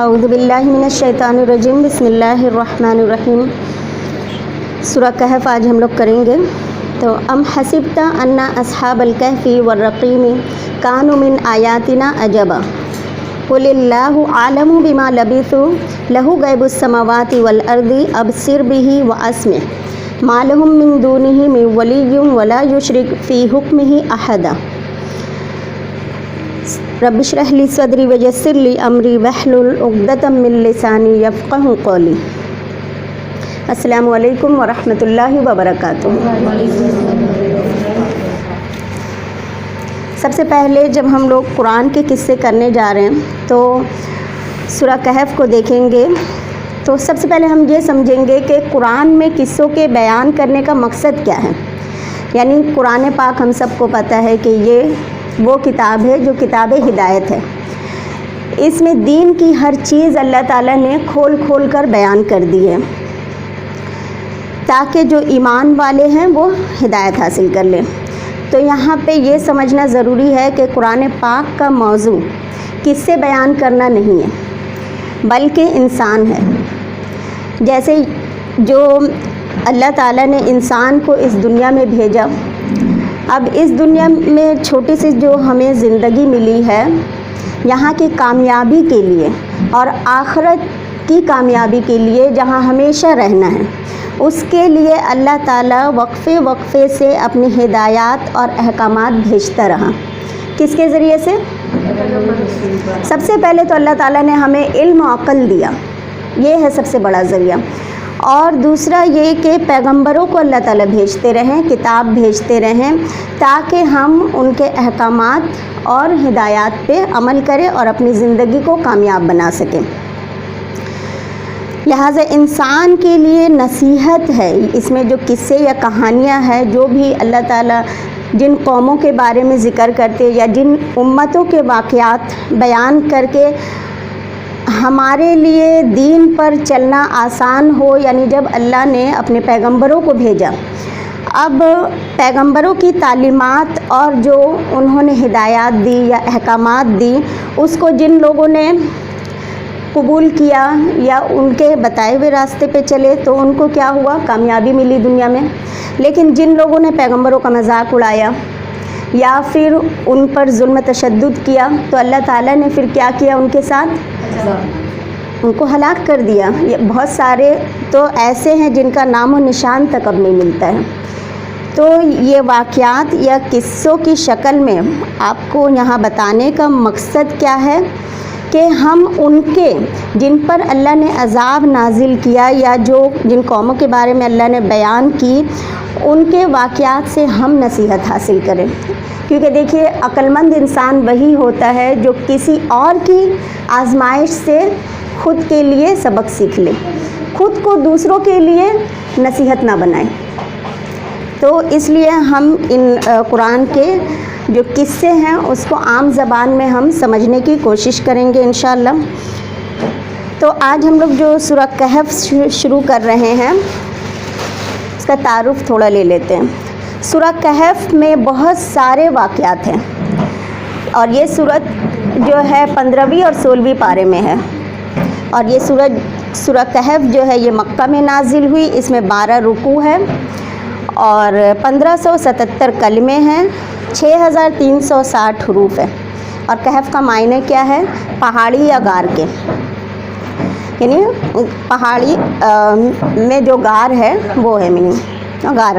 اعوذ باللہ من الشیطان الرجیم، بسم اللہ الرحمن الرحیم۔ سورہ کہف آج ہم لوگ کریں گے۔ تو ام حسبت ان اصحاب الکہف والرقیم کانوا من آیاتنا عجبا قل اللہ عالم بما لبثوا لہ غیب السماوات والارض ابصر بہ واسمع ما لهم من دونہ من ولی ولا یشرک فی حکمہ احدا۔ رب اشرح لی صدری ویسر لی امری واحلل عقدۃ من لسانی یفقہوا قولی۔ السلام علیکم ورحمۃ اللہ وبرکاتہ۔ سب سے پہلے جب ہم لوگ قرآن کے قصے کرنے جا رہے ہیں تو سورہ کہف کو دیکھیں گے تو سب سے پہلے ہم یہ سمجھیں گے کہ قرآن میں قصوں کے بیان کرنے کا مقصد کیا ہے۔ یعنی قرآن پاک ہم سب کو پتہ ہے کہ یہ وہ کتاب ہے جو کتاب ہدایت ہے۔ اس میں دین کی ہر چیز اللہ تعالیٰ نے کھول کھول کر بیان کر دی ہے تاکہ جو ایمان والے ہیں وہ ہدایت حاصل کر لیں۔ تو یہاں پہ یہ سمجھنا ضروری ہے کہ قرآن پاک کا موضوع قصے بیان کرنا نہیں ہے بلکہ انسان ہے۔ جیسے جو اللہ تعالیٰ نے انسان کو اس دنیا میں بھیجا، اب اس دنیا میں چھوٹی سی جو ہمیں زندگی ملی ہے، یہاں کی کامیابی کے لیے اور آخرت کی کامیابی کے لیے جہاں ہمیشہ رہنا ہے، اس کے لیے اللہ تعالیٰ وقفے وقفے سے اپنی ہدایات اور احکامات بھیجتا رہا۔ کس کے ذریعے سے؟ سب سے پہلے تو اللہ تعالیٰ نے ہمیں علم و عقل دیا، یہ ہے سب سے بڑا ذریعہ۔ اور دوسرا یہ کہ پیغمبروں کو اللہ تعالیٰ بھیجتے رہیں، کتاب بھیجتے رہیں تاکہ ہم ان کے احکامات اور ہدایات پہ عمل کریں اور اپنی زندگی کو کامیاب بنا سکیں۔ لہٰذا انسان کے لیے نصیحت ہے، اس میں جو قصے یا کہانیاں ہیں، جو بھی اللہ تعالیٰ جن قوموں کے بارے میں ذکر کرتے یا جن امتوں کے واقعات بیان کر کے ہمارے لیے دین پر چلنا آسان ہو، یعنی جب اللہ نے اپنے پیغمبروں کو بھیجا، اب پیغمبروں کی تعلیمات اور جو انہوں نے ہدایات دی یا احکامات دی، اس کو جن لوگوں نے قبول کیا یا ان کے بتائے ہوئے راستے پہ چلے تو ان کو کیا ہوا؟ کامیابی ملی دنیا میں۔ لیکن جن لوگوں نے پیغمبروں کا مذاق اڑایا یا پھر ان پر ظلم تشدد کیا تو اللہ تعالیٰ نے پھر کیا کیا ان کے ساتھ؟ ان کو ہلاک کر دیا۔ یہ بہت سارے تو ایسے ہیں جن کا نام و نشان تک اب نہیں ملتا ہے۔ تو یہ واقعات یا قصوں کی شکل میں آپ کو یہاں بتانے کا مقصد کیا ہے کہ ہم ان کے جن پر اللہ نے عذاب نازل کیا یا جن قوموں کے بارے میں اللہ نے بیان کی، ان کے واقعات سے ہم نصیحت حاصل کریں۔ کیونکہ دیکھیے، عقل مند انسان وہی ہوتا ہے جو کسی اور کی آزمائش سے خود کے لیے سبق سیکھ لے، خود کو دوسروں کے لیے نصیحت نہ بنائے۔ تو اس لیے ہم ان قرآن کے جو قصے ہیں اس کو عام زبان میں ہم سمجھنے کی کوشش کریں گے انشاءاللہ۔ تو آج ہم لوگ جو سورہ کہف شروع کر رہے ہیں اس کا تعارف تھوڑا لے لیتے ہیں۔ سورہ کہف میں بہت سارے واقعات ہیں اور یہ سورت جو ہے 15ویں اور 16ویں پارے میں ہے، اور یہ سورہ کہف جو ہے یہ مکہ میں نازل ہوئی۔ اس میں 12 رکوع ہے اور 1577 کلمے ہیں، 6360 حروف ہے۔ اور کہف کا معنی کیا ہے؟ پہاڑی یا غار کے، یعنی پہاڑی میں جو غار ہے وہ ہے غار۔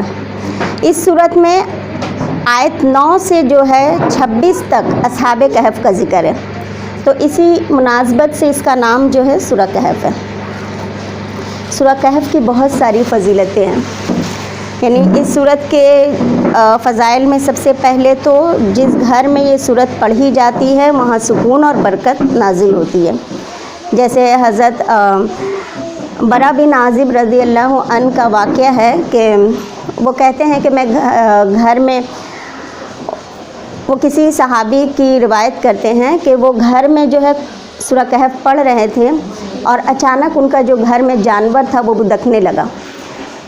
اس صورت میں آیت 9 سے جو ہے 26 تک اصحاب کہف کا ذکر ہے، تو اسی مناسبت سے اس کا نام جو ہے سورہ کہف ہے۔ سورہ کہف کی بہت ساری فضیلتیں ہیں، یعنی اس صورت کے فضائل میں سب سے پہلے تو جس گھر میں یہ صورت پڑھی جاتی ہے وہاں سکون اور برکت نازل ہوتی ہے۔ جیسے حضرت برا بن عازب رضی اللہ عنہ کا واقعہ ہے کہ وہ کہتے ہیں کہ میں گھر میں، وہ کسی صحابی کی روایت کرتے ہیں کہ وہ گھر میں جو ہے سورہ کہف پڑھ رہے تھے اور اچانک ان کا جو گھر میں جانور تھا وہ دکھنے لگا۔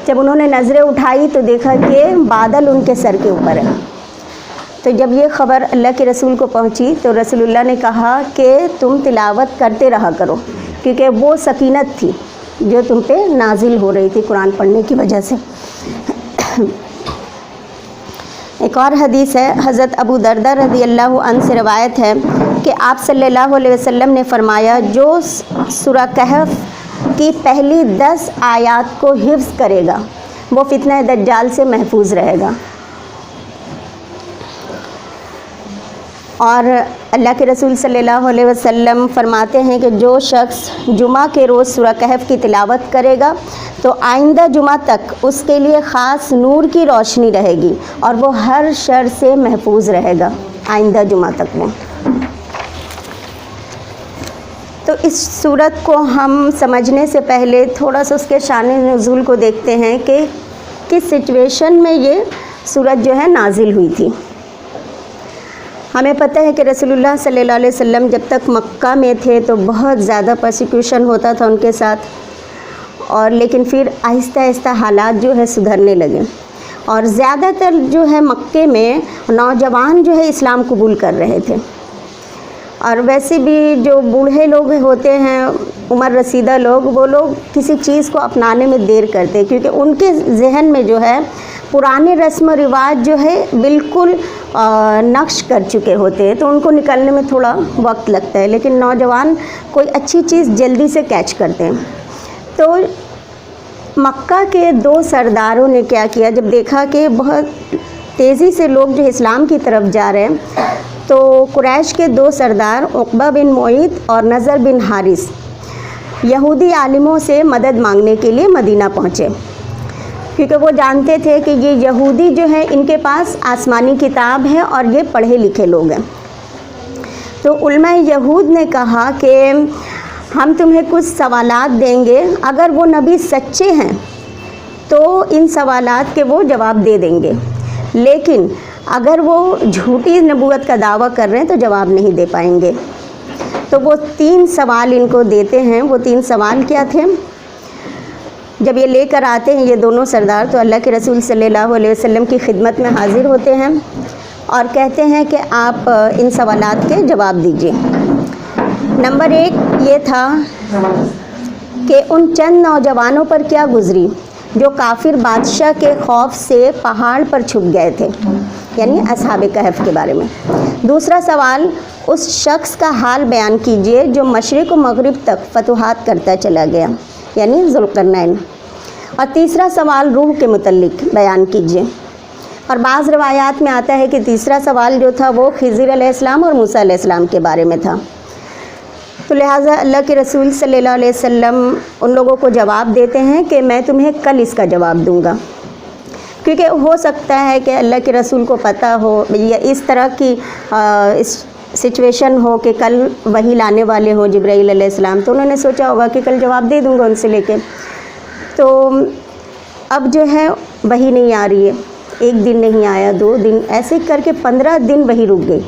جب انہوں نے نظریں اٹھائی تو دیکھا کہ بادل ان کے سر کے اوپر ہے۔ تو جب یہ خبر اللہ کے رسول کو پہنچی تو رسول اللہ نے کہا کہ تم تلاوت کرتے رہا کرو، کیونکہ وہ سکینت تھی جو تم پہ نازل ہو رہی تھی قرآن پڑھنے کی وجہ سے۔ ایک اور حدیث ہے، حضرت ابو دردہ رضی اللہ عنہ سے روایت ہے کہ آپ صلی اللہ علیہ وسلم نے فرمایا، جو سورہ کہف کی پہلی 10 آیات کو حفظ کرے گا وہ فتنہ دجال سے محفوظ رہے گا۔ اور اللہ کے رسول صلی اللہ علیہ وسلم فرماتے ہیں کہ جو شخص جمعہ کے روز سورہ کہف کی تلاوت کرے گا تو آئندہ جمعہ تک اس کے لیے خاص نور کی روشنی رہے گی اور وہ ہر شر سے محفوظ رہے گا آئندہ جمعہ تک میں۔ تو اس سورت کو ہم سمجھنے سے پہلے تھوڑا سا اس کے شان نزول کو دیکھتے ہیں کہ کس سچویشن میں یہ سورت جو ہے نازل ہوئی تھی۔ ہمیں پتہ ہے کہ رسول اللہ صلی اللہ علیہ وسلم جب تک مکہ میں تھے تو بہت زیادہ پرسیکیوشن ہوتا تھا ان کے ساتھ، اور لیکن پھر آہستہ آہستہ حالات جو ہے سدھرنے لگے، اور زیادہ تر جو ہے مکے میں نوجوان جو ہے اسلام قبول کر رہے تھے، اور ویسے بھی جو بوڑھے لوگ ہوتے ہیں عمر رسیدہ لوگ، وہ لوگ کسی چیز کو اپنانے میں دیر کرتے ہیں، کیونکہ ان کے ذہن میں جو ہے پرانے رسم و رواج جو ہے بالکل نقش کر چکے ہوتے ہیں، تو ان کو نکلنے میں تھوڑا وقت لگتا ہے، لیکن نوجوان کوئی اچھی چیز جلدی سے کیچ کرتے ہیں۔ تو مکہ کے 2 سرداروں نے کیا کیا، جب دیکھا کہ بہت تیزی سے لوگ جو اسلام کی طرف جا رہے ہیں، تو قریش کے 2 سردار عقبہ بن معیط اور نضر بن حارث یہودی عالموں سے مدد مانگنے کے لیے مدینہ پہنچے، کیونکہ وہ جانتے تھے کہ یہ یہودی جو ہے ان کے پاس آسمانی کتاب ہے اور یہ پڑھے لکھے لوگ ہیں۔ تو علماء یہود نے کہا کہ ہم تمہیں کچھ سوالات دیں گے، اگر وہ نبی سچے ہیں تو ان سوالات کے وہ جواب دے دیں گے، لیکن اگر وہ جھوٹی نبوت کا دعویٰ کر رہے ہیں تو جواب نہیں دے پائیں گے۔ تو وہ 3 سوال ان کو دیتے ہیں۔ وہ 3 سوال کیا تھے؟ جب یہ لے کر آتے ہیں یہ دونوں سردار تو اللہ کے رسول صلی اللہ علیہ وسلم کی خدمت میں حاضر ہوتے ہیں اور کہتے ہیں کہ آپ ان سوالات کے جواب دیجیے۔ نمبر 1 یہ تھا کہ ان چند نوجوانوں پر کیا گزری جو کافر بادشاہ کے خوف سے پہاڑ پر چھپ گئے تھے، یعنی اصحاب کہف کے بارے میں۔ دوسرا سوال، اس شخص کا حال بیان کیجیے جو مشرق و مغرب تک فتوحات کرتا چلا گیا، یعنی ذوالقرنین۔ اور تیسرا سوال روح کے متعلق بیان کیجیے، اور بعض روایات میں آتا ہے کہ تیسرا سوال جو تھا وہ خضر علیہ السلام اور موسیٰ علیہ السلام کے بارے میں تھا۔ تو لہٰذا اللہ کے رسول صلی اللہ علیہ وسلم ان لوگوں کو جواب دیتے ہیں کہ میں تمہیں کل اس کا جواب دوں گا، کیونکہ ہو سکتا ہے کہ اللہ کے رسول کو پتہ ہو یا اس طرح کی اس سچویشن ہو کہ کل وہی لانے والے ہوں جبرائیل علیہ السلام، تو انہوں نے سوچا ہوگا کہ کل جواب دے دوں گا ان سے لے کے۔ تو اب جو ہے وہی نہیں آ رہی ہے، 1 دن نہیں آیا، 2 دن، ایسے کر کے 15 دن وہی رک گئی۔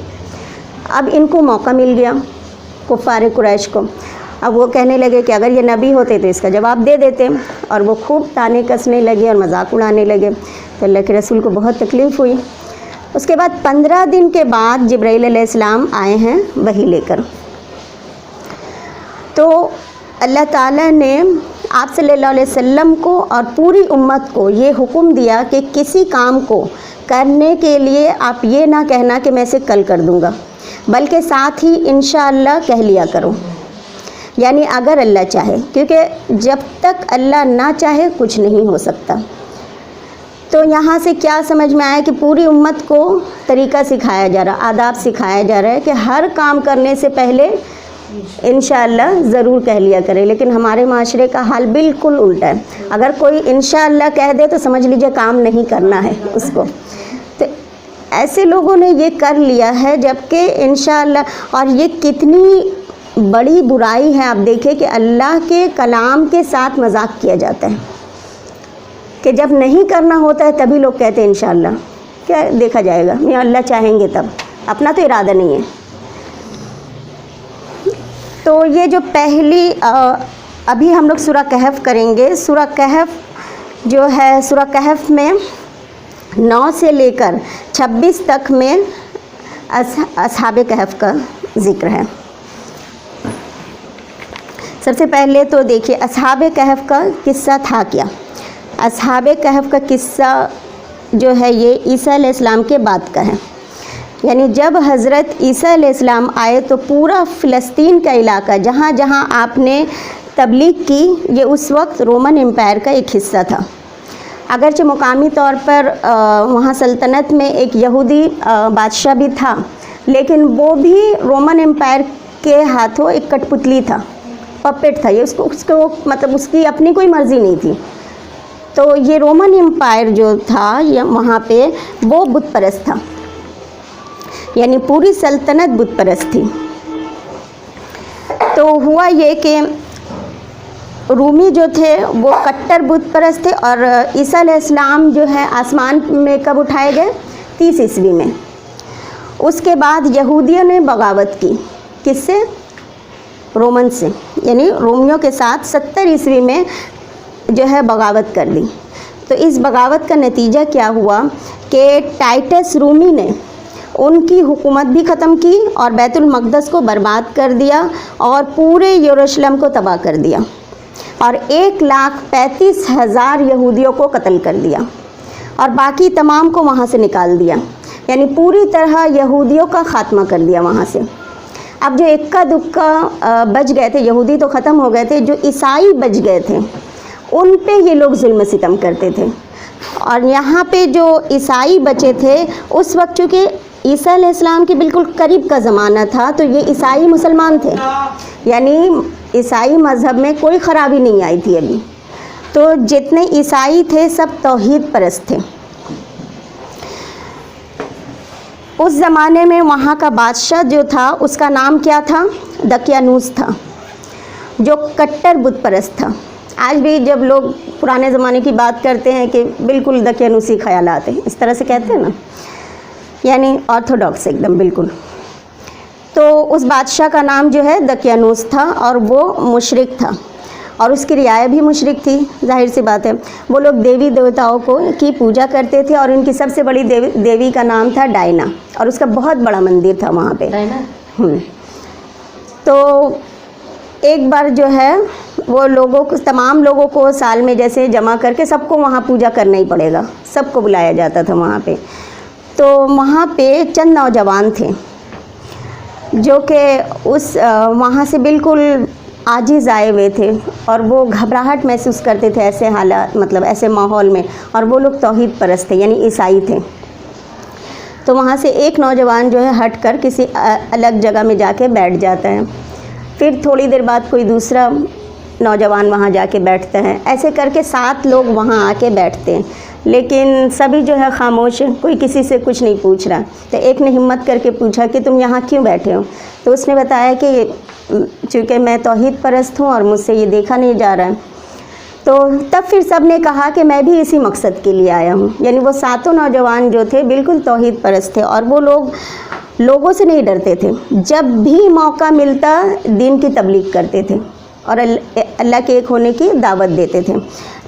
اب ان کو موقع مل گیا کفار قریش کو، اب وہ کہنے لگے کہ اگر یہ نبی ہوتے تو اس کا جواب دے دیتے، اور وہ خوب تانے کسنے لگے اور مذاق اڑانے لگے۔ تو اللہ کے رسول کو بہت تکلیف ہوئی۔ اس کے بعد 15 دن کے بعد جبرائیل علیہ السلام آئے ہیں وحی لے کر۔ تو اللہ تعالیٰ نے آپ صلی اللہ علیہ وسلم کو اور پوری امت کو یہ حکم دیا کہ کسی کام کو کرنے کے لیے آپ یہ نہ کہنا کہ میں اسے کل کر دوں گا، بلکہ ساتھ ہی انشاءاللہ کہہ لیا کرو، یعنی اگر اللہ چاہے، کیونکہ جب تک اللہ نہ چاہے کچھ نہیں ہو سکتا۔ تو یہاں سے کیا سمجھ میں آیا کہ پوری امت کو طریقہ سکھایا جا رہا، آداب سکھایا جا رہا ہے کہ ہر کام کرنے سے پہلے انشاءاللہ ضرور کہہ لیا کرے، لیکن ہمارے معاشرے کا حال بالکل الٹا ہے۔ اگر کوئی انشاءاللہ کہہ دے تو سمجھ لیجئے کام نہیں کرنا ہے اس کو۔ تو ایسے لوگوں نے یہ کر لیا ہے، جبکہ انشاءاللہ، اور یہ کتنی بڑی برائی ہے۔ آپ دیکھیں کہ اللہ کے کلام کے ساتھ مذاق کیا جاتا ہے، کہ جب نہیں کرنا ہوتا ہے تبھی لوگ کہتے ہیں انشاءاللہ، کیا دیکھا جائے گا، یا اللہ چاہیں گے تب، اپنا تو ارادہ نہیں ہے۔ تو یہ جو پہلی ابھی ہم لوگ سورہ کہف کریں گے۔ سورہ کہف جو ہے، سورہ کہف میں 9 سے لے کر 26 تک میں اصحاب کہف کا ذکر ہے۔ سب سے پہلے تو دیکھیے اصحاب کہف کا قصہ تھا کیا۔ اصحاب کہف کا قصہ جو ہے یہ عیسیٰ علیہ السلام کے بعد کا ہے، یعنی جب حضرت عیسیٰ علیہ السلام آئے تو پورا فلسطین کا علاقہ جہاں جہاں آپ نے تبلیغ کی یہ اس وقت رومن امپائر کا ایک حصہ تھا۔ اگرچہ مقامی طور پر وہاں سلطنت میں ایک یہودی بادشاہ بھی تھا، لیکن وہ بھی رومن امپائر کے ہاتھوں ایک کٹ پتلی تھا، پپٹ تھا، یہ اس کو مطلب اس کی اپنی کوئی مرضی نہیں تھی۔ تو یہ رومن امپائر جو تھا وہاں پہ وہ بت پرست تھا، یعنی پوری سلطنت بت پرست تھی۔ تو ہوا یہ کہ رومی جو تھے وہ کٹر بت پرست تھے، اور عیسیٰ علیہ السلام جو ہے آسمان میں کب اٹھائے گئے؟ 30 عیسوی میں۔ اس کے بعد یہودیوں نے بغاوت کی، کس سے؟ رومن سے، یعنی رومیوں کے ساتھ 70 عیسوی میں جو ہے بغاوت کر دی۔ تو اس بغاوت کا نتیجہ کیا ہوا کہ ٹائٹس رومی نے ان کی حکومت بھی ختم کی اور بیت المقدس کو برباد کر دیا اور پورے یروشلم کو تباہ کر دیا، اور 1,35,000 یہودیوں کو قتل کر دیا اور باقی تمام کو وہاں سے نکال دیا، یعنی پوری طرح یہودیوں کا خاتمہ کر دیا وہاں سے۔ اب جو اکا دکا بچ گئے تھے، یہودی تو ختم ہو گئے تھے، جو عیسائی بچ گئے تھے ان پہ یہ لوگ ظلم ستم کرتے تھے۔ اور یہاں پہ جو عیسائی بچے تھے اس وقت چونکہ عیسیٰ علیہ السلام کے بالکل قریب کا زمانہ تھا، تو یہ عیسائی مسلمان تھے، یعنی عیسائی مذہب میں کوئی خرابی نہیں آئی تھی ابھی، تو جتنے عیسائی تھے سب توحید پرست تھے۔ اس زمانے میں وہاں کا بادشاہ جو تھا اس کا نام کیا تھا؟ دقیانوس تھا، جو کٹر بت پرست تھا۔ آج بھی جب لوگ پرانے زمانے کی بات کرتے ہیں کہ بالکل دقیانوسی خیالات ہیں، اس طرح سے کہتے ہیں نا، یعنی آرتھوڈاکس ایک دم بالکل۔ تو اس بادشاہ کا نام جو ہے دقیانوس تھا، اور وہ مشرک تھا، اور اس کی رعایا بھی مشرک تھی، ظاہر سی بات ہے۔ وہ لوگ دیوی دیوتاؤں کو کی پوجا کرتے تھے، اور ان کی سب سے بڑی دیوی کا نام تھا ڈائنا، اور اس کا بہت بڑا مندر تھا وہاں پہ۔ تو ایک بار جو ہے وہ تمام لوگوں کو سال میں جیسے جمع کر کے سب کو وہاں پوجا کرنا ہی پڑے گا، سب کو بلایا جاتا تھا وہاں پہ۔ تو وہاں پہ چند نوجوان تھے جو کہ وہاں سے بالکل عاجز آئے ہوئے تھے، اور وہ گھبراہٹ محسوس کرتے تھے ایسے حالات، مطلب ایسے ماحول میں، اور وہ لوگ توحید پرست تھے، یعنی عیسائی تھے۔ تو وہاں سے ایک نوجوان جو ہے ہٹ کر کسی الگ جگہ میں جا کے بیٹھ جاتا ہے، پھر تھوڑی دیر بعد کوئی دوسرا نوجوان وہاں جا کے بیٹھتا ہے، ایسے کر کے 7 لوگ وہاں آ کے بیٹھتے ہیں، لیکن سبھی جو ہے خاموش، کوئی کسی سے کچھ نہیں پوچھ رہا۔ تو ایک نے ہمت کر کے پوچھا کہ تم یہاں کیوں بیٹھے ہو؟ تو اس نے بتایا کہ چونکہ میں توحید پرست ہوں اور مجھ سے یہ دیکھا نہیں جا رہا ہے۔ تو تب پھر سب نے کہا کہ میں بھی اسی مقصد کے لیے آیا ہوں، یعنی وہ 7 نوجوان جو تھے بالکل توحید پرست تھے، اور وہ لوگوں سے نہیں ڈرتے تھے، جب بھی موقع ملتا دین کی تبلیغ کرتے تھے اور اللہ کے ایک ہونے کی دعوت دیتے تھے۔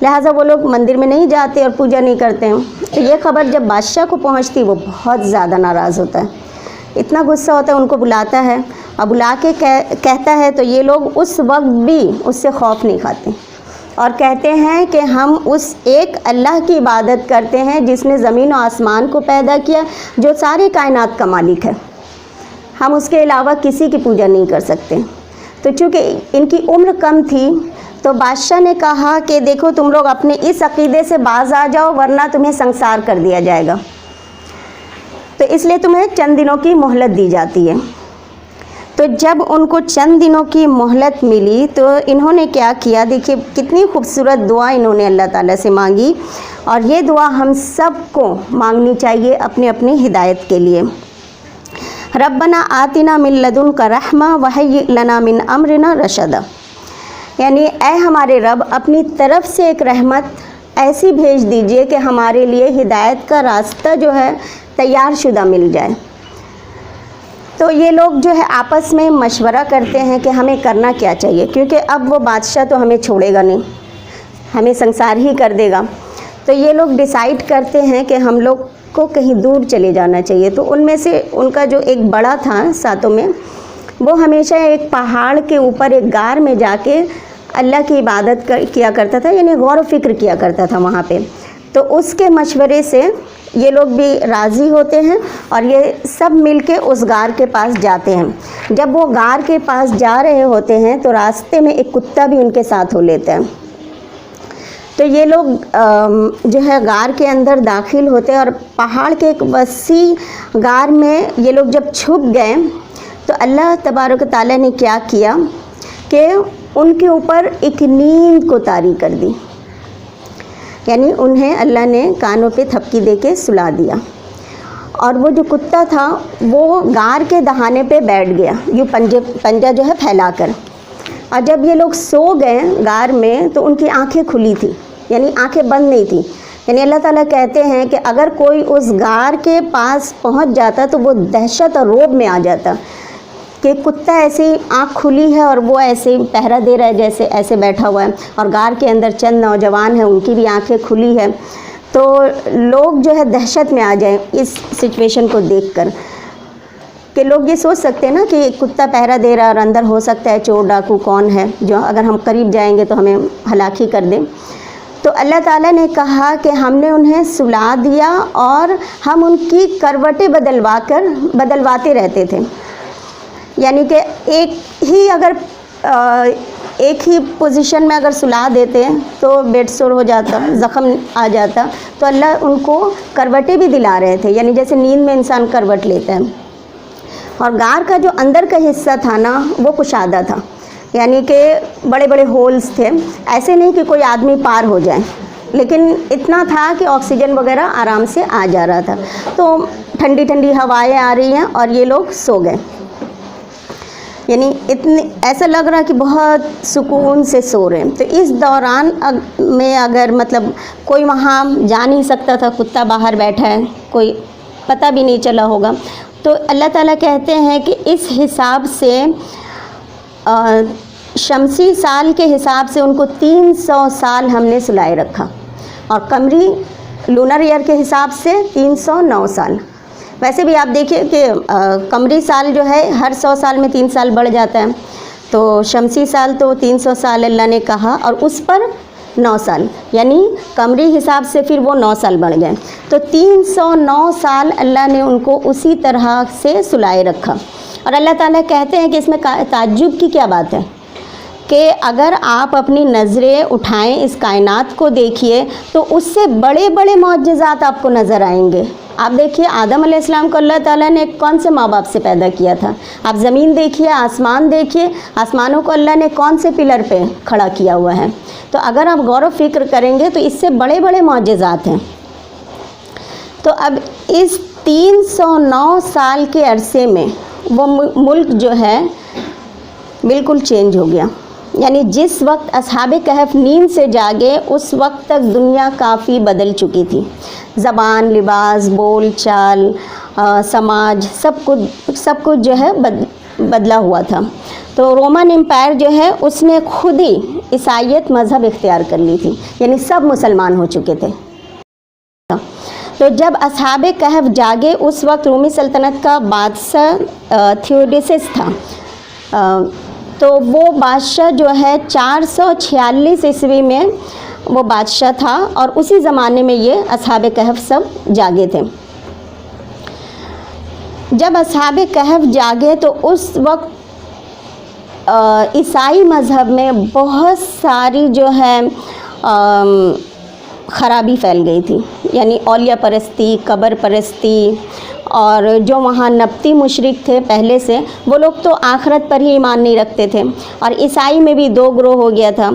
لہٰذا وہ لوگ مندر میں نہیں جاتے اور پوجا نہیں کرتے ہیں۔ تو یہ خبر جب بادشاہ کو پہنچتی وہ بہت زیادہ ناراض ہوتا ہے، اتنا غصہ ہوتا ہے، ان کو بلاتا ہے اور بلا کے کہتا ہے، تو یہ لوگ اس وقت بھی اس سے خوف نہیں کھاتے اور کہتے ہیں کہ ہم اس ایک اللہ کی عبادت کرتے ہیں جس نے زمین و آسمان کو پیدا کیا، جو ساری کائنات کا مالک ہے، ہم اس کے علاوہ کسی کی پوجا نہیں کر سکتے۔ تو چونکہ ان کی عمر کم تھی تو بادشاہ نے کہا کہ دیکھو تم لوگ اپنے اس عقیدے سے باز آ جاؤ ورنہ تمہیں سنسار کر دیا جائے گا، تو اس لیے تمہیں چند دنوں کی مہلت دی جاتی ہے۔ تو جب ان کو چند دنوں کی مہلت ملی تو انہوں نے کیا کیا، دیکھیے کتنی خوبصورت دعا انہوں نے اللہ تعالیٰ سے مانگی، اور یہ دعا ہم سب کو مانگنی چاہیے اپنی اپنی ہدایت کے لیے۔ ربنا آتنا من لدنک رحمہ وہیئ لنا من امرنا رشدا، یعنی اے ہمارے رب اپنی طرف سے ایک رحمت ایسی بھیج دیجئے کہ ہمارے لیے ہدایت کا راستہ جو ہے تیار شدہ مل جائے۔ تو یہ لوگ جو ہے آپس میں مشورہ کرتے ہیں کہ ہمیں کرنا کیا چاہیے، کیونکہ اب وہ بادشاہ تو ہمیں چھوڑے گا نہیں، ہمیں سنسار ہی کر دے گا۔ تو یہ لوگ ڈیسائیڈ کرتے ہیں کہ ہم لوگ کو کہیں دور چلے جانا چاہیے. تو ان میں سے ان کا جو ایک بڑا تھا ساتوں میں، وہ ہمیشہ ایک پہاڑ کے اوپر ایک غار میں جا کے اللہ کی عبادت کیا کرتا تھا، یعنی غور و فکر کیا کرتا تھا وہاں پہ. تو اس کے مشورے سے یہ لوگ بھی راضی ہوتے ہیں اور یہ سب مل کے اس غار کے پاس جاتے ہیں. جب وہ غار کے پاس جا رہے ہوتے ہیں تو راستے میں ایک کتا بھی ان کے ساتھ ہو لیتا ہے. تو یہ لوگ جو ہے غار کے اندر داخل ہوتے ہیں اور پہاڑ کے ایک وسیع غار میں یہ لوگ جب چھپ گئے تو اللہ تبارک و تعالیٰ نے کیا کیا کہ ان کے اوپر ایک نیند کو طاری کر دی. یعنی انہیں اللہ نے کانوں پہ تھپکی دے کے سلا دیا، اور وہ جو کتا تھا وہ غار کے دہانے پہ بیٹھ گیا، یوں پنجہ جو ہے پھیلا کر. اور جب یہ لوگ سو گئے غار میں تو ان کی آنکھیں کھلی تھی، یعنی آنکھیں بند نہیں تھیں. یعنی اللہ تعالیٰ کہتے ہیں کہ اگر کوئی اس غار کے پاس پہنچ جاتا تو وہ دہشت اور رعب میں آ جاتا کہ کتا ایسی آنکھ کھلی ہے اور وہ ایسے پہرا دے رہا ہے جیسے ایسے بیٹھا ہوا ہے، اور غار کے اندر چند نوجوان ہیں، ان کی بھی آنکھیں کھلی ہے. تو لوگ جو ہے دہشت میں آ جائیں اس سچویشن کو دیکھ کر، کہ لوگ یہ سوچ سکتے ہیں نا کہ کتا پہرا دے رہا ہے اور اندر ہو سکتا ہے چور ڈاکو کون ہے جو اگر ہم قریب جائیں گے تو ہمیں ہلاکی کر دیں. تو اللہ تعالیٰ نے کہا کہ ہم نے انہیں سلا دیا اور ہم ان کی کروٹیں بدلواتے رہتے تھے. یعنی کہ ایک ہی پوزیشن میں اگر سلا دیتے تو بیڈ سور ہو جاتا، زخم آ جاتا، تو اللہ ان کو کروٹیں بھی دلا رہے تھے، یعنی جیسے نیند میں انسان کروٹ لیتا ہے. اور غار کا جو اندر کا حصہ تھا نا وہ کشادہ تھا، یعنی کہ بڑے بڑے ہولز تھے، ایسے نہیں کہ کوئی آدمی پار ہو جائے، لیکن اتنا تھا کہ آکسیجن وغیرہ آرام سے آ جا رہا تھا. تو ٹھنڈی ٹھنڈی ہوائیں آ رہی ہیں اور یہ لوگ سو گئے. یعنی ایسا لگ رہا کہ بہت سکون سے سو رہے ہیں. تو اس دوران میں اگر مطلب کوئی وہاں جا نہیں سکتا تھا، کتا باہر بیٹھا ہے، کوئی پتہ بھی نہیں چلا ہوگا. تو اللہ تعالیٰ کہتے ہیں کہ اس حساب سے شمسی سال کے حساب سے ان کو 300 سال ہم نے سلائے رکھا، اور قمری لونر ایئر کے حساب سے 309 سال. ویسے بھی آپ دیکھیں کہ قمری سال جو ہے ہر 100 سال میں 3 سال بڑھ جاتا ہے، تو شمسی سال تو 300 سال اللہ نے کہا، اور اس پر 9 سال، یعنی قمری حساب سے پھر وہ 9 سال بڑھ گئے. تو 309 سال اللہ نے ان کو اسی طرح سے سلائے رکھا. اور اللہ تعالیٰ کہتے ہیں کہ اس میں تعجب کی کیا بات ہے کہ اگر آپ اپنی نظریں اٹھائیں اس کائنات کو دیکھیے تو اس سے بڑے بڑے معجزات آپ کو نظر آئیں گے. آپ دیکھیے آدم علیہ السلام کو اللہ تعالیٰ نے کون سے ماں باپ سے پیدا کیا تھا. آپ زمین دیکھیے، آسمان دیکھیے، آسمانوں کو اللہ نے کون سے پلر پہ کھڑا کیا ہوا ہے. تو اگر آپ غور و فکر کریں گے تو اس سے بڑے بڑے معجزات ہیں. تو اب اس 309 سال کے عرصے میں وہ ملک جو ہے بالکل چینج ہو گیا. یعنی جس وقت اصحاب کہف نیند سے جاگے اس وقت تک دنیا کافی بدل چکی تھی. زبان، لباس، بول چال، سماج، سب کچھ جو ہے بدلا ہوا تھا. تو رومن امپائر جو ہے اس نے خود ہی عیسائیت مذہب اختیار کر لی تھی، یعنی سب مسلمان ہو چکے تھے. تو جب اصحاب کہف جاگے اس وقت رومی سلطنت کا بادشاہ تھیوڈیسس تھا. تو وہ بادشاہ جو ہے 446 عیسوی میں وہ بادشاہ تھا، اور اسی زمانے میں یہ اصحاب کہف سب جاگے تھے. جب اصحاب کہف جاگے تو اس وقت عیسائی مذہب میں بہت ساری جو ہے خرابی پھیل گئی تھی. یعنی اولیاء پرستی، قبر پرستی، اور جو وہاں نبطی مشرک تھے پہلے سے وہ لوگ تو آخرت پر ہی ایمان نہیں رکھتے تھے. اور عیسائی میں بھی 2 گروہ ہو گیا تھا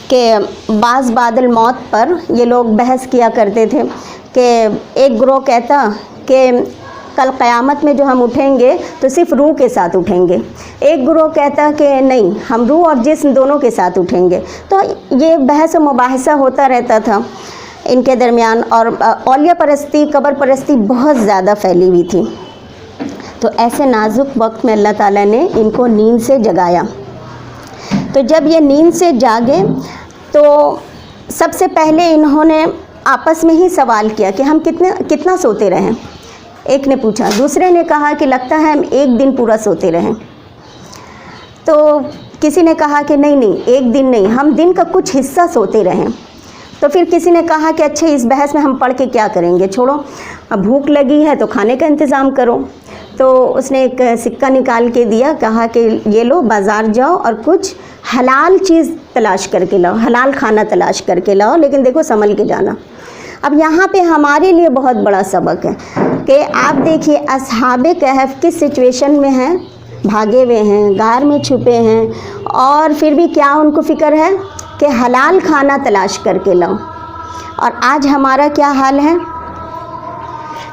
کہ بعد الموت پر یہ لوگ بحث کیا کرتے تھے کہ ایک گروہ کہتا کہ کل قیامت میں جو ہم اٹھیں گے تو صرف روح کے ساتھ اٹھیں گے. ایک گروہ کہتا کہ نہیں، ہم روح اور جسم دونوں کے ساتھ اٹھیں گے. تو یہ بحث و مباحثہ ہوتا رہتا تھا ان کے درمیان. اور اولیاء پرستی، قبر پرستی بہت زیادہ پھیلی ہوئی تھی. تو ایسے نازک وقت میں اللہ تعالیٰ نے ان کو نیند سے جگایا. تو جب یہ نیند سے جاگے تو سب سے پہلے انہوں نے آپس میں ہی سوال کیا کہ ہم کتنا سوتے رہیں. ایک نے پوچھا, دوسرے نے کہا کہ لگتا ہے ہم ایک دن پورا سوتے رہیں. تو کسی نے کہا کہ نہیں ایک دن نہیں, ہم دن کا کچھ حصہ سوتے رہیں. تو پھر کسی نے کہا کہ اچھا اس بحث میں ہم پڑھ کے کیا کریں گے, چھوڑو, اب بھوک لگی ہے تو کھانے کا انتظام کرو. تو اس نے ایک سکہ نکال کے دیا, کہا کہ یہ لو, بازار جاؤ اور کچھ حلال چیز تلاش کر کے لاؤ, حلال کھانا تلاش کر کے لاؤ, لیکن دیکھو سنبھل کے جانا. اب یہاں پہ ہمارے لیے بہت بڑا سبق ہے کہ آپ دیکھیے اصحاب کہف کس سچویشن میں ہیں, بھاگے ہوئے ہیں, غار میں چھپے ہیں, اور پھر بھی کیا ان کو فکر ہے کہ حلال کھانا تلاش کر کے لاؤ. اور آج ہمارا کیا حال ہے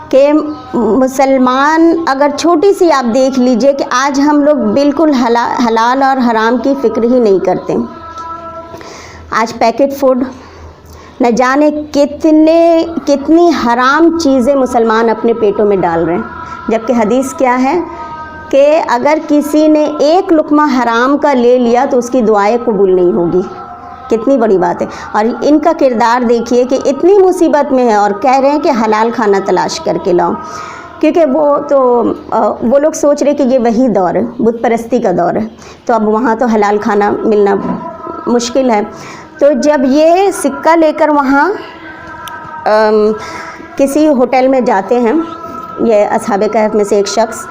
کہ مسلمان, اگر چھوٹی سی آپ دیکھ لیجئے کہ آج ہم لوگ بالکل حلال اور حرام کی فکر ہی نہیں کرتے. آج پیکٹ فوڈ, نہ جانے کتنی حرام چیزیں مسلمان اپنے پیٹوں میں ڈال رہے ہیں, جبکہ حدیث کیا ہے کہ اگر کسی نے ایک لقمہ حرام کا لے لیا تو اس کی دعائیں قبول نہیں ہوگی. کتنی بڑی بات ہے. اور ان کا کردار دیکھیے کہ اتنی مصیبت میں ہے اور کہہ رہے ہیں کہ حلال کھانا تلاش کر کے لاؤ, کیونکہ وہ لوگ سوچ رہے کہ یہ وہی دور ہے, بت پرستی کا دور ہے, تو اب وہاں تو حلال کھانا ملنا مشکل ہے. تو جب یہ سکہ لے کر وہاں کسی ہوٹل میں جاتے ہیں, یہ اصحاب کہف میں سے ایک شخص,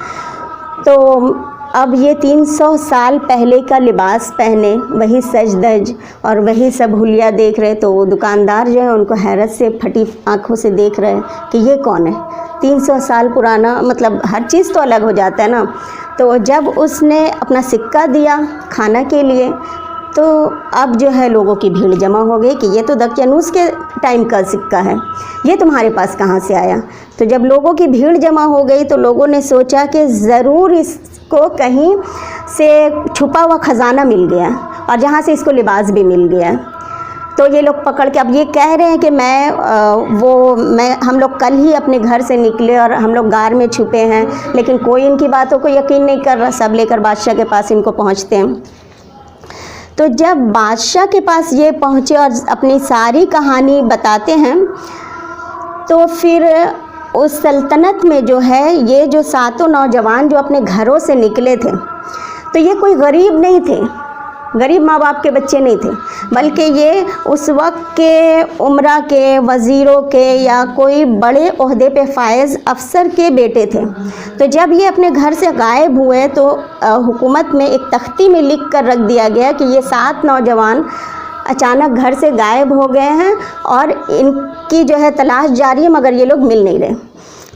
تو اب یہ 300 سال پہلے کا لباس پہنے, وہی سج دج اور وہی سب حلیہ دیکھ رہے. تو وہ دکاندار جو ہے ان کو حیرت سے پھٹی آنکھوں سے دیکھ رہے کہ یہ کون ہے, 300 سال پرانا, مطلب ہر چیز تو الگ ہو جاتا ہے نا. تو جب اس نے اپنا سکہ دیا کھانا کے لیے, تو اب جو ہے لوگوں کی بھیڑ جمع ہو گئی کہ یہ تو دقیانوس کے ٹائم کا سکہ ہے, یہ تمہارے پاس کہاں سے آیا. تو جب لوگوں کی بھیڑ جمع ہو گئی تو لوگوں نے سوچا کہ ضرور اس کو کہیں سے چھپا ہوا خزانہ مل گیا, اور جہاں سے اس کو لباس بھی مل گیا. تو یہ لوگ پکڑ کے, اب یہ کہہ رہے ہیں کہ ہم لوگ کل ہی اپنے گھر سے نکلے اور ہم لوگ غار میں چھپے ہیں, لیکن کوئی ان کی باتوں کو یقین نہیں کر رہا. سب لے کر بادشاہ کے پاس ان کو پہنچتے ہیں. تو جب بادشاہ کے پاس یہ پہنچے اور اپنی ساری کہانی بتاتے ہیں, تو پھر اس سلطنت میں جو ہے یہ جو 7 نوجوان جو اپنے گھروں سے نکلے تھے, تو یہ کوئی غریب نہیں تھے, غریب ماں باپ کے بچے نہیں تھے, بلکہ یہ اس وقت کے عمرہ کے, وزیروں کے یا کوئی بڑے عہدے پہ فائز افسر کے بیٹے تھے. تو جب یہ اپنے گھر سے غائب ہوئے تو حکومت میں ایک تختی میں لکھ کر رکھ دیا گیا کہ یہ 7 نوجوان اچانک گھر سے غائب ہو گئے ہیں اور ان کی جو ہے تلاش جاری ہے, مگر یہ لوگ مل نہیں رہے.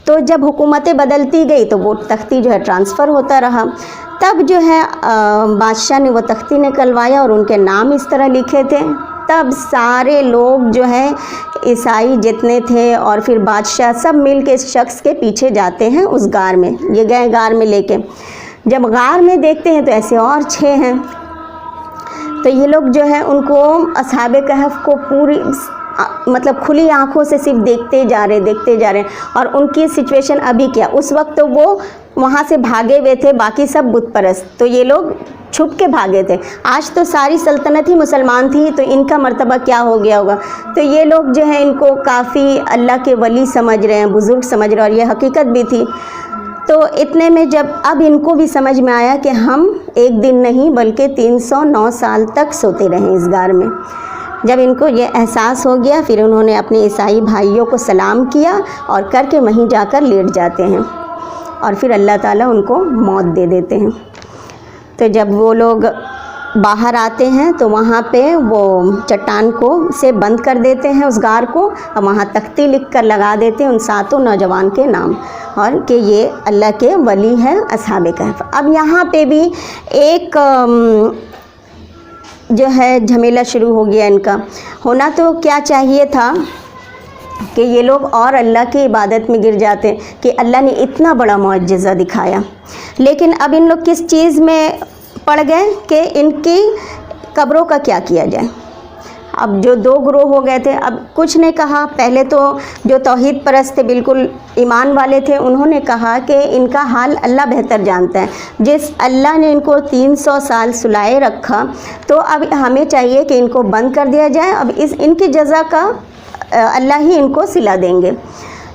تو جب حکومتیں بدلتی گئی تو وہ تختی جو ہے ٹرانسفر ہوتا رہا. تب جو ہے بادشاہ نے وہ تختی نکلوایا اور ان کے نام اس طرح لکھے تھے. تب سارے لوگ جو ہے عیسائی جتنے تھے اور پھر بادشاہ سب مل کے اس شخص کے پیچھے جاتے ہیں اس غار میں. یہ گئے غار میں لے کے, جب غار میں دیکھتے ہیں تو ایسے اور 6 ہیں. تو یہ لوگ جو ہے ان کو اصحاب کہف کو پوری مطلب کھلی آنکھوں سے صرف دیکھتے جا رہے. اور ان کی سچویشن ابھی کیا, اس وقت تو وہ وہاں سے بھاگے ہوئے تھے, باقی سب بت پرست, تو یہ لوگ چھپ کے بھاگے تھے. آج تو ساری سلطنت ہی مسلمان تھی, تو ان کا مرتبہ کیا ہو گیا ہوگا. تو یہ لوگ جو ہے ان کو کافی اللہ کے ولی سمجھ رہے ہیں, بزرگ سمجھ رہے ہیں, اور یہ حقیقت بھی تھی. تو اتنے میں جب اب ان کو بھی سمجھ میں آیا کہ ہم ایک دن نہیں بلکہ 309 سال تک سوتے رہے اس غار میں. جب ان کو یہ احساس ہو گیا, پھر انہوں نے اپنے عیسائی بھائیوں کو سلام کیا اور کر کے وہیں جا کر لیٹ جاتے ہیں, اور پھر اللہ تعالیٰ ان کو موت دے دیتے ہیں. تو جب وہ لوگ باہر آتے ہیں تو وہاں پہ وہ چٹان کو سے بند کر دیتے ہیں اس غار کو, اور وہاں تختی لکھ کر لگا دیتے ہیں ان 7 نوجوان کے نام, اور کہ یہ اللہ کے ولی ہیں اصحاب کہف. اب یہاں پہ بھی ایک جو ہے جھمیلا شروع ہو گیا ان کا. ہونا تو کیا چاہیے تھا کہ یہ لوگ اور اللہ کی عبادت میں گر جاتے کہ اللہ نے اتنا بڑا معجزہ دکھایا, لیکن اب ان لوگ کس چیز میں پڑ گئے کہ ان کی قبروں کا کیا کیا جائے. اب جو دو گروہ ہو گئے تھے، اب کچھ نے کہا، پہلے تو جو توحید پرست تھے، بالکل ایمان والے تھے، انہوں نے کہا کہ ان کا حال اللہ بہتر جانتا ہے، جس اللہ نے ان کو 300 سال سلائے رکھا تو اب ہمیں چاہیے کہ ان کو بند کر دیا جائے، اب ان کی جزا کا اللہ ہی ان کو صلہ دیں گے۔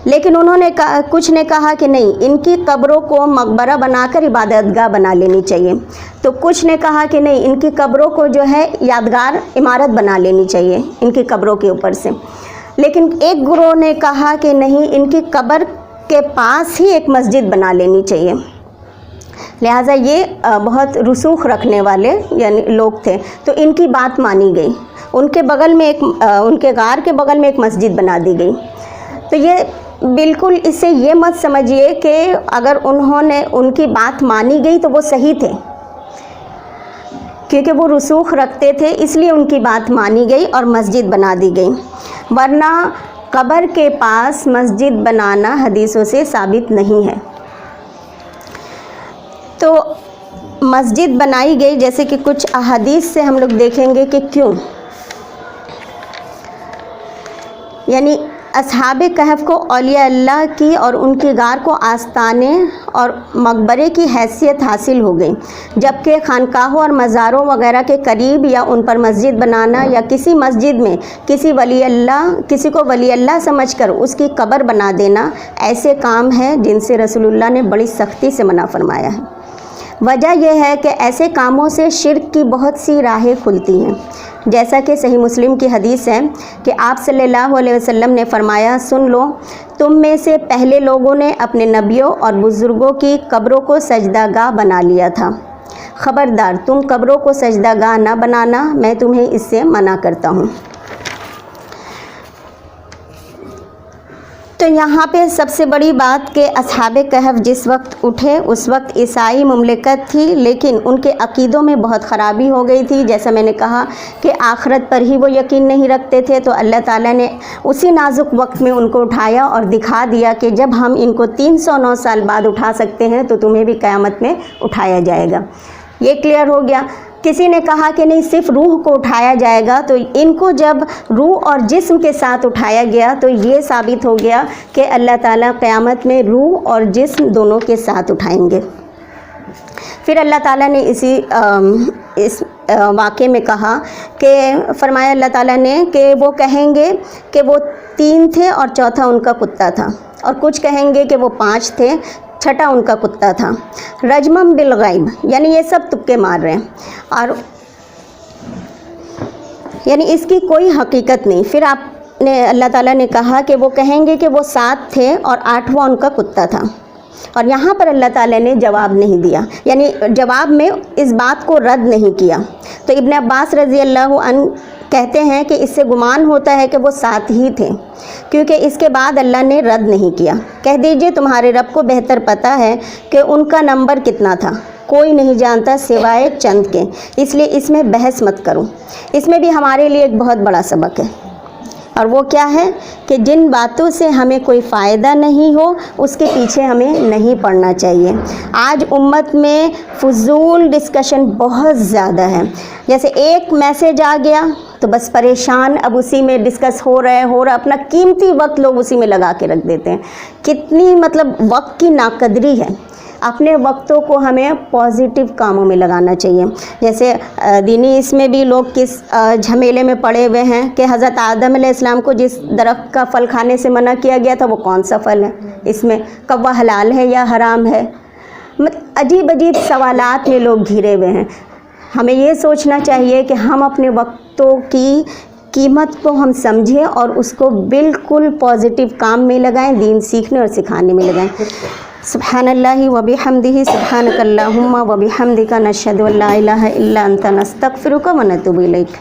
لیکن انہوں نے کہا، کچھ نے کہا کہ نہیں، ان کی قبروں کو مقبرہ بنا کر عبادت گاہ بنا لینی چاہیے، تو کچھ نے کہا کہ نہیں، ان کی قبروں کو جو ہے یادگار عمارت بنا لینی چاہیے ان کی قبروں کے اوپر سے۔ لیکن ایک گروہ نے کہا کہ نہیں، ان کی قبر کے پاس ہی ایک مسجد بنا لینی چاہیے۔ لہٰذا یہ بہت رسوخ رکھنے والے یعنی لوگ تھے، تو ان کی بات مانی گئی، ان کے بغل میں ان کے غار کے بغل میں ایک مسجد بنا دی گئی۔ تو یہ بالکل اس سے یہ مت سمجھیے کہ اگر انہوں نے ان کی بات مانی گئی تو وہ صحیح تھے، کیونکہ وہ رسوخ رکھتے تھے اس لیے ان کی بات مانی گئی اور مسجد بنا دی گئی، ورنہ قبر کے پاس مسجد بنانا حدیثوں سے ثابت نہیں ہے۔ تو مسجد بنائی گئی، جیسے کہ کچھ احادیث سے ہم لوگ دیکھیں گے کہ کیوں، یعنی اصحاب کہف کو اولیاء اللہ کی اور ان کی غار کو آستانے اور مقبرے کی حیثیت حاصل ہو گئی، جبکہ خانقاہوں اور مزاروں وغیرہ کے قریب یا ان پر مسجد بنانا یا کسی مسجد میں کسی کو ولی اللہ سمجھ کر اس کی قبر بنا دینا ایسے کام ہیں جن سے رسول اللہ نے بڑی سختی سے منع فرمایا ہے۔ وجہ یہ ہے کہ ایسے کاموں سے شرک کی بہت سی راہیں کھلتی ہیں، جیسا کہ صحیح مسلم کی حدیث ہے کہ آپ صلی اللہ علیہ وسلم نے فرمایا، سن لو، تم میں سے پہلے لوگوں نے اپنے نبیوں اور بزرگوں کی قبروں کو سجدہ گاہ بنا لیا تھا، خبردار تم قبروں کو سجدہ گاہ نہ بنانا، میں تمہیں اس سے منع کرتا ہوں۔ تو یہاں پہ سب سے بڑی بات کہ اصحاب کہف جس وقت اٹھے اس وقت عیسائی مملکت تھی، لیکن ان کے عقیدوں میں بہت خرابی ہو گئی تھی، جیسا میں نے کہا کہ آخرت پر ہی وہ یقین نہیں رکھتے تھے، تو اللہ تعالیٰ نے اسی نازک وقت میں ان کو اٹھایا اور دکھا دیا کہ جب ہم ان کو 309 سال بعد اٹھا سکتے ہیں تو تمہیں بھی قیامت میں اٹھایا جائے گا۔ یہ کلیئر ہو گیا۔ کسی نے کہا کہ نہیں، صرف روح کو اٹھایا جائے گا، تو ان کو جب روح اور جسم کے ساتھ اٹھایا گیا تو یہ ثابت ہو گیا کہ اللہ تعالیٰ قیامت میں روح اور جسم دونوں کے ساتھ اٹھائیں گے۔ پھر اللہ تعالیٰ نے اس واقعے میں کہا کہ فرمایا اللہ تعالیٰ نے کہ وہ کہیں گے کہ وہ 3 تھے اور چوتھا ان کا کتا تھا، اور کچھ کہیں گے کہ وہ 5 تھے، چھٹا ان کا کتا تھا، رجمم بالغیب، یعنی یہ سب تکے مار رہے ہیں اور یعنی اس کی کوئی حقیقت نہیں۔ پھر اللہ تعالیٰ نے کہا کہ وہ کہیں گے کہ وہ 7 تھے اور 8واں ان کا کتا تھا، اور یہاں پر اللہ تعالیٰ نے جواب نہیں دیا، یعنی جواب میں اس بات کو رد نہیں کیا۔ تو ابن عباس رضی اللہ عنہ کہتے ہیں کہ اس سے گمان ہوتا ہے کہ وہ 7 ہی تھے، کیونکہ اس کے بعد اللہ نے رد نہیں کیا۔ کہہ دیجئے تمہارے رب کو بہتر پتہ ہے کہ ان کا نمبر کتنا تھا، کوئی نہیں جانتا سوائے چند کے، اس لیے اس میں بحث مت کرو۔ اس میں بھی ہمارے لیے ایک بہت بڑا سبق ہے، اور وہ کیا ہے کہ جن باتوں سے ہمیں کوئی فائدہ نہیں ہو اس کے پیچھے ہمیں نہیں پڑنا چاہیے۔ آج امت میں فضول ڈسکشن بہت زیادہ ہے، جیسے ایک میسج آ گیا تو بس پریشان، اب اسی میں ڈسکس ہو رہا ہے، اپنا قیمتی وقت لوگ اسی میں لگا کے رکھ دیتے ہیں۔ کتنی وقت کی ناقدری ہے۔ اپنے وقتوں کو ہمیں پازیٹیو کاموں میں لگانا چاہیے، جیسے دینی اس میں بھی لوگ کس جھمیلے میں پڑے ہوئے ہیں کہ حضرت آدم علیہ السلام کو جس درخت کا پھل کھانے سے منع کیا گیا تھا وہ کون سا پھل ہے، اس میں کب وہ حلال ہے یا حرام ہے۔ عجیب عجیب سوالات میں لوگ گھرے ہوئے ہیں۔ ہمیں یہ سوچنا چاہیے کہ ہم اپنے وقتوں کی قیمت کو ہم سمجھیں اور اس کو بالکل پازیٹیو کام میں لگائیں، دین سیکھنے اور سکھانے میں لگائیں۔ سبحان اللہ و بحمدہ، سبحانک اللہم و بحمدک، نشہد ان لا الہ الا انت، نستغفرک و نتوب الیک۔